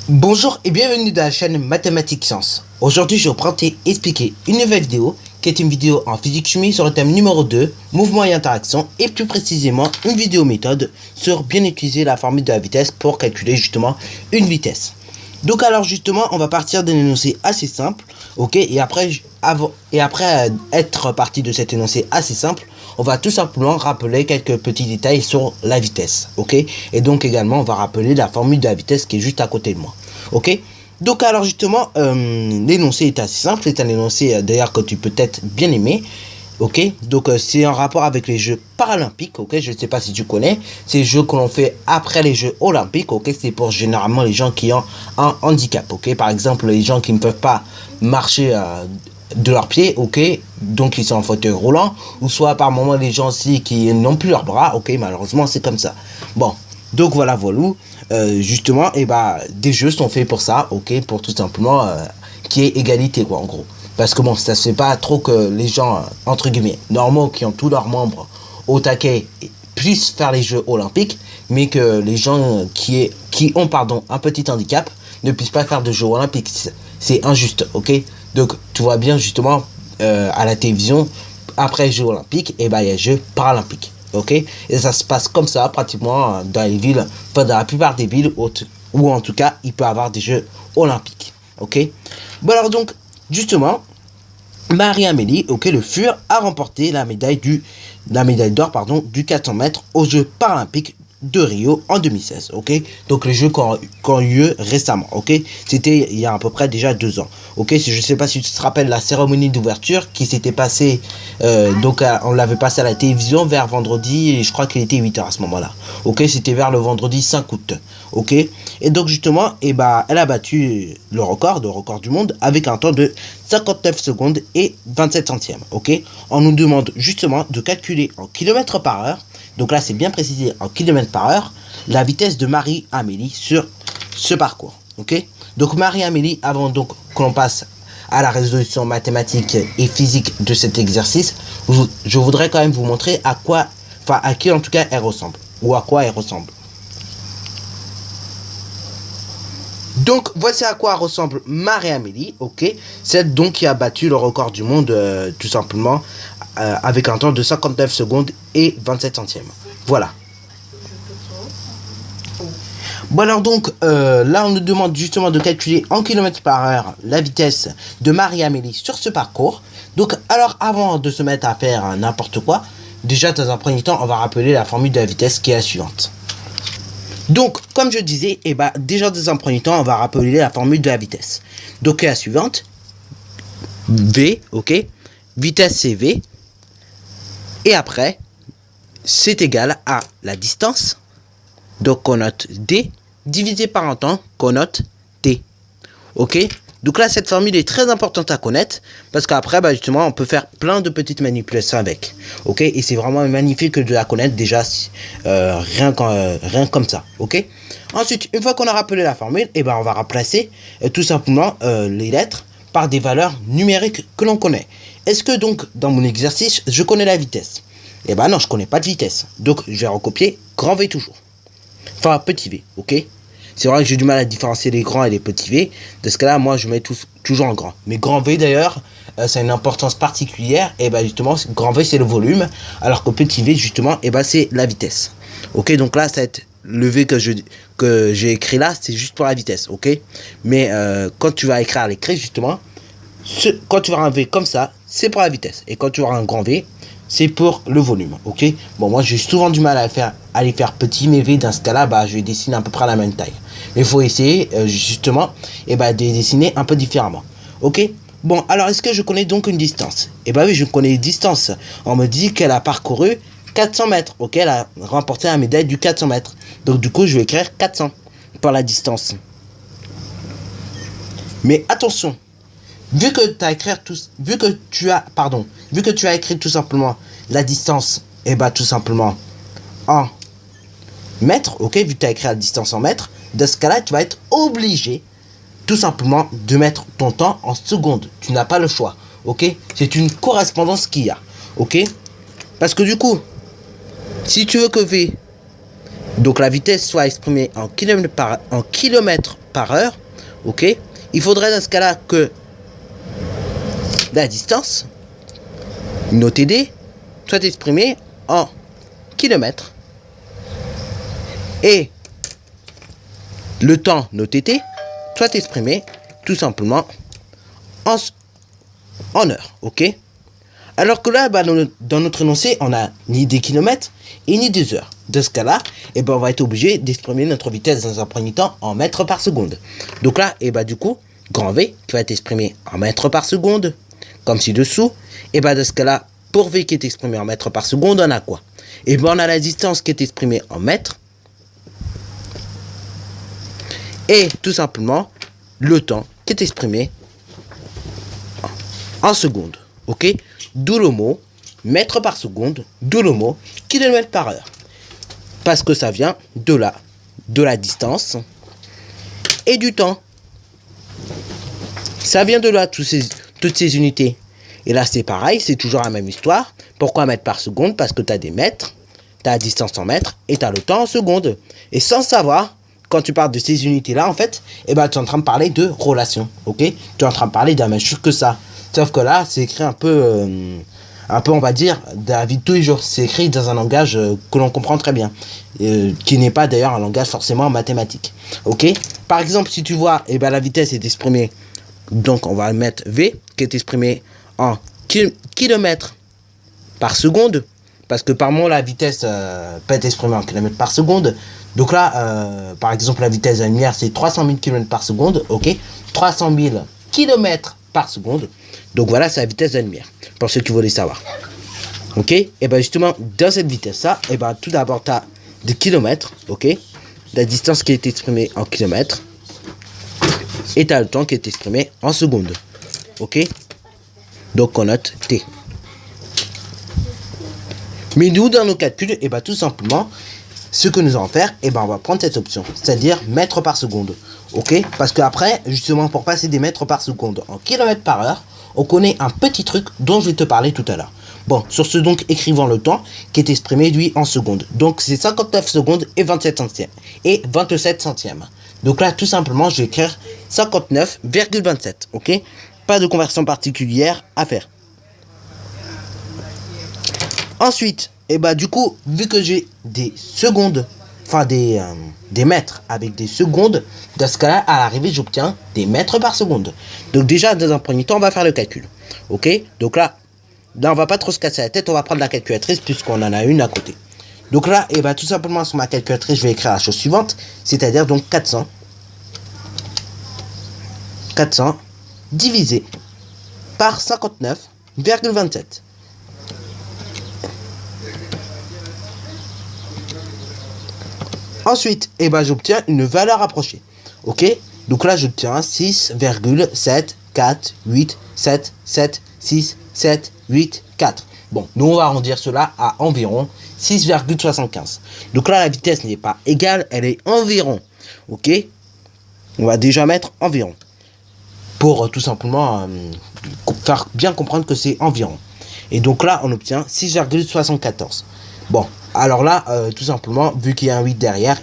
Bonjour et bienvenue dans la chaîne Mathématiques Sciences. Aujourd'hui, je vais vous expliquer une nouvelle vidéo qui est une vidéo en physique-chimie sur le thème numéro 2, mouvement et interaction, et plus précisément une vidéo méthode sur bien utiliser la formule de la vitesse pour calculer justement une vitesse. Donc alors justement, on va partir d'un énoncé assez simple, ok, et après être parti de cet énoncé assez simple, on va tout simplement rappeler quelques petits détails sur la vitesse, ok, et donc également on va rappeler la formule de la vitesse qui est juste à côté de moi, ok. Donc alors justement, l'énoncé est assez simple, c'est un énoncé d'ailleurs que tu peux peut-être bien aimer. Ok, donc c'est en rapport avec les Jeux paralympiques, ok, je ne sais pas si tu connais, c'est les Jeux que l'on fait après les Jeux olympiques, ok, c'est pour généralement les gens qui ont un handicap, ok, par exemple les gens qui ne peuvent pas marcher de leurs pieds, ok, donc ils sont en fauteuil roulant, ou soit par moment les gens aussi qui n'ont plus leurs bras, ok, malheureusement c'est comme ça. Bon, donc voilà, justement, et des jeux sont faits pour ça, ok, pour tout simplement qu'il y ait égalité, quoi, en gros. Parce que bon, ça se fait pas trop que les gens, entre guillemets, normaux qui ont tous leurs membres au taquet puissent faire les Jeux olympiques, mais que les gens qui ont un petit handicap ne puissent pas faire de Jeux olympiques. C'est injuste, ok. Donc, tu vois bien justement à la télévision, après les Jeux olympiques, il y a les Jeux paralympiques, ok. Et ça se passe comme ça pratiquement dans les villes, enfin dans la plupart des villes, où en tout cas, il peut y avoir des Jeux olympiques, ok. Bon alors donc, justement, Marie-Amélie, ok, le FUR a remporté la médaille d'or, du 400 mètres aux Jeux paralympiques de Rio en 2016, ok. Donc les Jeux qui ont eu lieu récemment, ok. C'était il y a à peu près déjà 2 ans, ok. Je sais pas si tu te rappelles la cérémonie d'ouverture qui s'était passée, on l'avait passé à la télévision vers vendredi, et je crois qu'il était 8h à ce moment-là, ok. C'était vers le vendredi 5 août, ok. Et donc justement, elle a battu le record du monde avec un temps de 59 secondes et 27 centièmes, ok. On nous demande justement de calculer en kilomètres par heure, donc là c'est bien précisé en kilomètres par heure, la vitesse de Marie-Amélie sur ce parcours, ok. Donc Marie-Amélie, avant donc que l'on passe à la résolution mathématique et physique de cet exercice, je voudrais quand même vous montrer à qui en tout cas elle ressemble, ou à quoi elle ressemble. Donc voici à quoi ressemble Marie-Amélie, ok, celle donc qui a battu le record du monde tout simplement avec un temps de 59 secondes et 27 centièmes. Voilà. Bon alors donc là on nous demande justement de calculer en kilomètres par heure la vitesse de Marie-Amélie sur ce parcours. Donc alors avant de se mettre à faire n'importe quoi, déjà dans un premier temps on va rappeler la formule de la vitesse qui est la suivante. Donc, comme je disais, déjà dans un premier temps, on va rappeler la formule de la vitesse. Donc, la suivante, V, ok, vitesse c'est V, et après, c'est égal à la distance, donc qu'on note D, divisé par un temps, qu'on note T, ok. Donc là, cette formule est très importante à connaître, parce qu'après, justement, on peut faire plein de petites manipulations avec, ok. Et c'est vraiment magnifique de la connaître déjà, rien comme ça, ok. Ensuite, une fois qu'on a rappelé la formule, on va remplacer tout simplement les lettres par des valeurs numériques que l'on connaît. Est-ce que donc, dans mon exercice, je connais la vitesse? Non, je connais pas de vitesse. Donc, je vais recopier grand V toujours. Enfin, petit v, ok. C'est vrai que j'ai du mal à différencier les grands et les petits v. Dans ce cas-là, moi, je mets toujours en grand. Mais grand V, d'ailleurs, c'est une importance particulière. Et justement, grand V, c'est le volume. Alors que petit v, justement, c'est la vitesse. Ok, donc là, ça va être le V que j'ai écrit là, c'est juste pour la vitesse, ok. Mais quand tu vas écrire à l'écrit, justement, quand tu auras un V comme ça, c'est pour la vitesse. Et quand tu auras un grand V, c'est pour le volume, ok. Bon, moi j'ai souvent du mal à les faire petits, mais V dans ce cas-là, je vais dessiner à peu près la même taille. Mais il faut essayer justement de dessiner un peu différemment, ok. Bon, alors est-ce que je connais donc une distance? Oui, je connais une distance. On me dit qu'elle a parcouru 400 mètres, ok. Elle a remporté la médaille du 400 mètres. Donc du coup, je vais écrire 400 pour la distance. Mais attention, vu que tu as écrit tout simplement la distance, tout simplement en mètres, ok, vu que tu as écrit la distance en mètres, dans ce cas-là, tu vas être obligé tout simplement de mettre ton temps en secondes. Tu n'as pas le choix, ok. C'est une correspondance qu'il y a, ok. Parce que du coup, si tu veux que V, donc la vitesse soit exprimée en kilomètres par heure, ok, il faudrait dans ce cas-là que la distance, nos TD, soit exprimée en kilomètres et le temps, nos TT, soit exprimé tout simplement en heures, ok. Alors que là, dans notre énoncé, on n'a ni des kilomètres et ni des heures. Dans ce cas-là, on va être obligé d'exprimer notre vitesse dans un premier temps en mètres par seconde. Donc là, du coup, grand V qui va être exprimé en mètres par seconde, comme ci-dessous. Et dans ce cas-là, pour V qui est exprimé en mètres par seconde, on a quoi? On a la distance qui est exprimée en mètres. Et tout simplement, le temps qui est exprimé en secondes. Ok? D'où le mot mètre par seconde, d'où le mot kilomètre par heure. Parce que ça vient de la distance et du temps. Ça vient de là, toutes ces unités. Et là, c'est pareil, c'est toujours la même histoire. Pourquoi mètre par seconde? Parce que tu as des mètres, tu as la distance en mètres et tu as le temps en secondes. Et sans savoir, quand tu parles de ces unités-là, en fait, tu es en train de parler de relation. Ok? Tu es en train de parler de la même chose que ça. Sauf que là, c'est écrit un peu, on va dire, de la vie de tous les jours. C'est écrit dans un langage que l'on comprend très bien. Qui n'est pas d'ailleurs un langage forcément mathématique. Ok? Par exemple, si tu vois, la vitesse est exprimée, donc on va mettre V, qui est exprimée en kilomètres par seconde. Parce que par moment, la vitesse peut être exprimée en kilomètres par seconde. Donc là, par exemple, la vitesse de la lumière, c'est 300 000 km par seconde. Ok? 300 000 km par seconde. Donc voilà, c'est la vitesse de la lumière, pour ceux qui voulaient savoir. Ok? Et justement, dans cette vitesse-là, tout d'abord, tu as des kilomètres, ok? La distance qui est exprimée en kilomètres. Et tu as le temps qui est exprimé en secondes. Ok? Donc on note T. Mais nous, dans nos calculs, tout simplement, ce que nous allons faire, on va prendre cette option, c'est-à-dire mètres par seconde. Ok? Parce qu'après, justement, pour passer des mètres par seconde en kilomètres par heure, on connaît un petit truc dont je vais te parler tout à l'heure. Bon, sur ce donc, écrivons le temps qui est exprimé, lui, en secondes. Donc, c'est 59 secondes et 27 centièmes. Et 27 centièmes. Donc là, tout simplement, je vais écrire 59,27. Ok? Pas de conversion particulière à faire. Ensuite, du coup, vu que j'ai des secondes, enfin des mètres avec des secondes, dans ce cas-là, à l'arrivée, j'obtiens des mètres par seconde. Donc déjà, dans un premier temps, on va faire le calcul. Ok? Donc là, on va pas trop se casser la tête, on va prendre la calculatrice puisqu'on en a une à côté. Donc là, tout simplement, sur ma calculatrice, je vais écrire la chose suivante, c'est-à-dire donc 400 divisé par 59,27. Ensuite, j'obtiens une valeur approchée. Ok? Donc là, j'obtiens 6,7487767684. Bon, nous, on va arrondir cela à environ 6,75. Donc là, la vitesse n'est pas égale, elle est environ. Ok? On va déjà mettre environ. Pour tout simplement faire bien comprendre que c'est environ. Et donc là, on obtient 6,74. Bon, alors là, tout simplement, vu qu'il y a un 8 derrière,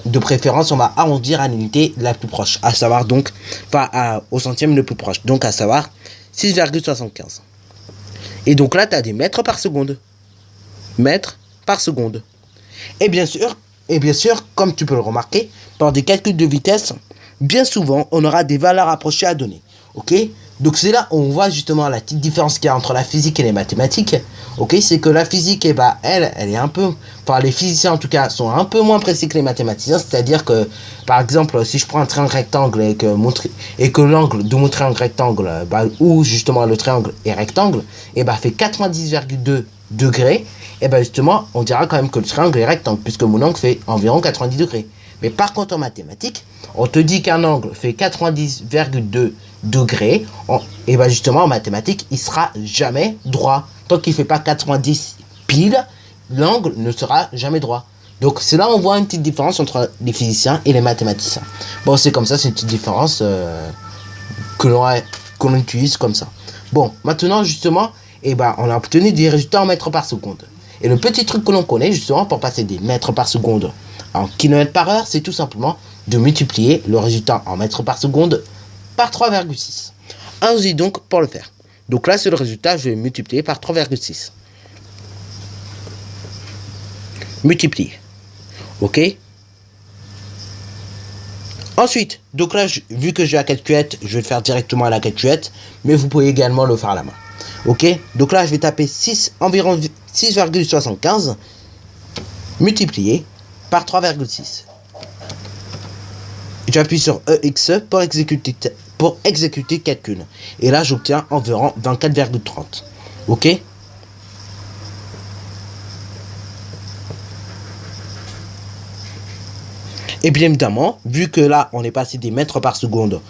de préférence, on va arrondir à l'unité la plus proche, à savoir donc, au centième le plus proche, donc à savoir 6,75. Et donc là, tu as des mètres par seconde. Mètres par seconde. Et bien sûr, comme tu peux le remarquer, par des calculs de vitesse, bien souvent, on aura des valeurs approchées à donner. Ok? Donc c'est là où on voit justement la petite différence qu'il y a entre la physique et les mathématiques. Ok? C'est que la physique, elle est un peu... Enfin, les physiciens en tout cas sont un peu moins précis que les mathématiciens. C'est-à-dire que, par exemple, si je prends un triangle rectangle et que l'angle de mon triangle rectangle, où justement le triangle est rectangle, fait 90,2 degrés, justement, on dira quand même que le triangle est rectangle, puisque mon angle fait environ 90 degrés. Mais par contre, en mathématiques, on te dit qu'un angle fait 90,2 degrés. Justement, en mathématiques, il sera jamais droit. Tant qu'il ne fait pas 90 pile, l'angle ne sera jamais droit. Donc, c'est là où on voit une petite différence entre les physiciens et les mathématiciens. Bon, c'est comme ça, c'est une petite différence que l'on utilise comme ça. Bon, maintenant, justement, on a obtenu des résultats en mètres par seconde. Et le petit truc que l'on connaît, justement, pour passer des mètres par seconde en kilomètres par heure, c'est tout simplement de multiplier le résultat en mètres par seconde par 3,6. Allons-y donc pour le faire. Donc là, c'est le résultat, je vais multiplier par 3,6. Multiplier. OK. Ensuite, donc là, vu que j'ai la calculette, je vais le faire directement à la calculette, mais vous pouvez également le faire à la main. OK. Donc là, je vais taper environ 6,75 multiplié par 3,6. J'appuie sur EXE pour exécuter calcul. Et là, j'obtiens environ 24,30. OK. Et bien évidemment, vu que là, on est passé des mètres par seconde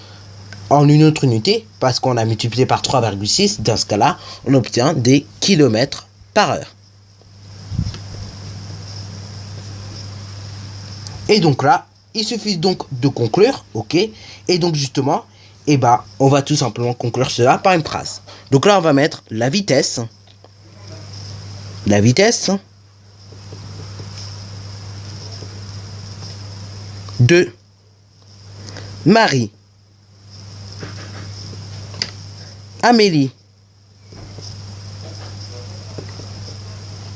en une autre unité, parce qu'on a multiplié par 3,6, dans ce cas-là, on obtient des kilomètres par heure. Et donc là, il suffit donc de conclure, OK. Et donc justement, on va tout simplement conclure cela par une phrase. Donc là, on va mettre la vitesse de Marie, Amélie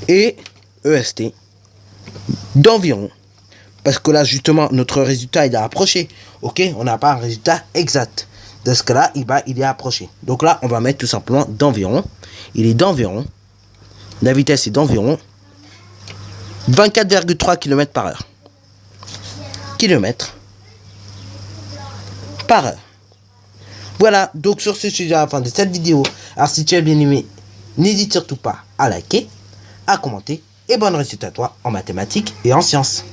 et EST d'environ. Parce que là, justement, notre résultat, il est approché. OK, on n'a pas un résultat exact. Dans ce cas-là, il est approché. Donc là, on va mettre tout simplement d'environ. Il est d'environ. La vitesse est d'environ 24,3 km par heure. Kilomètres par heure. Voilà, donc sur ce, je suis à la fin de cette vidéo. Alors si tu as bien aimé, n'hésite surtout pas à liker, à commenter. Et bonne réussite à toi en mathématiques et en sciences.